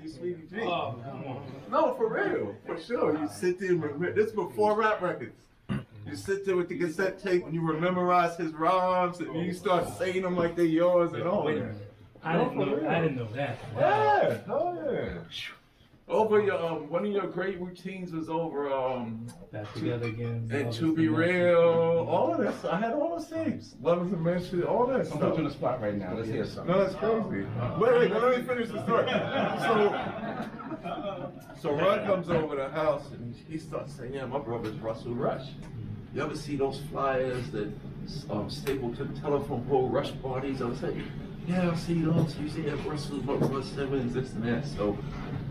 be Sweety G. Oh, come on. No, for real, for sure. You sit there, this before rap records. You sit there with the cassette tape and you memorize his rhymes and you start saying them like they're yours and all. Wait a minute. I didn't know that. Yeah, oh yeah. Over your one of your great routines was over Back together again. and to be real, all of that stuff. I had all the tapes. Love is a Mention, all that I'm stuff. putting you on the spot right now. Let's hear something. No, that's crazy. Wait, let me finish the story. So Ron comes over the house and he starts saying, yeah, my brother's Russell Rush. You ever see those flyers that stapled to the telephone pole, Rush parties? I was like, yeah, I see those. You see that Russell, Russ Simmons, this and that. So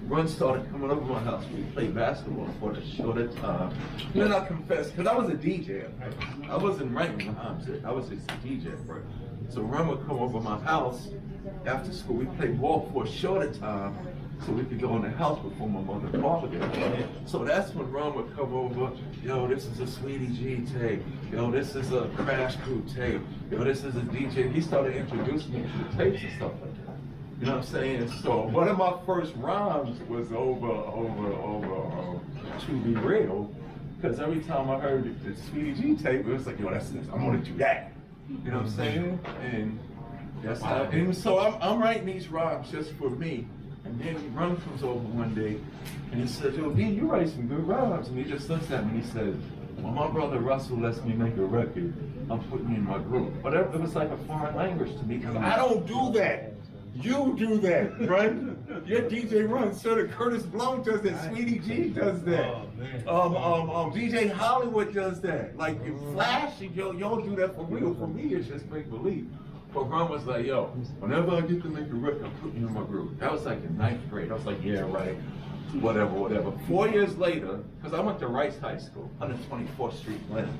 Ron started coming over my house. We played basketball for the shorter time. Then I confess, because I was a DJ. I wasn't writing rhymes. I was just a DJ, bro. So Ron would come over my house after school. We played ball for a shorter time so we could go in the house before my mother and father got home. So that's when Ron would come over. Yo, this is a Sweety G tape. Yo, this is a Crash Crew tape. Yo, this is a DJ. He started introducing me to the tapes and stuff like that. You know what I'm saying? So one of my first rhymes was over To Be Real, because every time I heard the Sweety G tape, it was like, yo, that's this. I'm gonna do that. You know what I'm saying? And that's how. And so I'm writing these rhymes just for me. And then Ron comes over one day and he says, yo, D, you write some good rhymes. And he just looks at me and he says, well, my brother Russell lets me make a record. I'm putting you in my group. But it was like a foreign language to me because I don't do that. You do that, right? Your DJ runs. Sir, Curtis Blow does that. Sweety G does that. DJ Hollywood does that. Like in Flash, y'all do that for real. For me, it's just make believe. But Ron was like, yo, whenever I get to make a record, I'm putting you in my group. That was like in 9th grade. I was like, yeah, right. Whatever. 4 years later, because I went to Rice High School, 124th Street, Atlanta.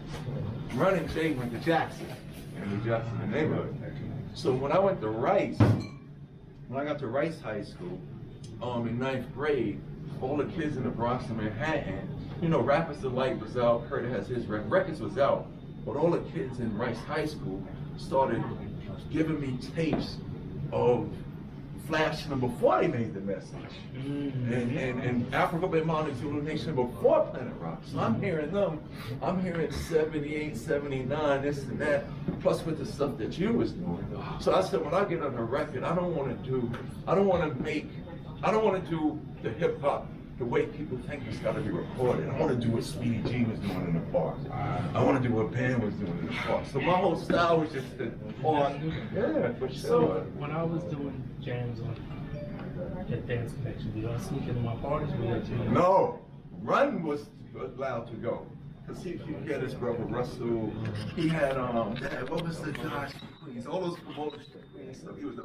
Ron and Jay went to Jackson, the neighborhood. So when I went to Rice, when I got to Rice High School, in 9th grade, all the kids in the Bronx and Manhattan, you know, Rappers Delight was out, Kurt has his records was out, but all the kids in Rice High School started giving me tapes of Flash before they made the message. And Africa Bay Mountain Zulu Nation before Planet Rock. So I'm hearing them, I'm hearing 78, 79, this and that, plus with the stuff that you was doing. So I said, when I get on the record, I don't want to do the hip hop the way people think it's got to be recorded. I want to do what Sweety G was doing in the park. I want to do what Ben was doing in the park. So my whole style was just the park. Yeah, for sure. So when I was doing jams on at Dance Connection, did y'all sneak into my parties? No, Run was allowed to go. Because he had his brother Russell. He had, what was the guy? All those promoters. He was the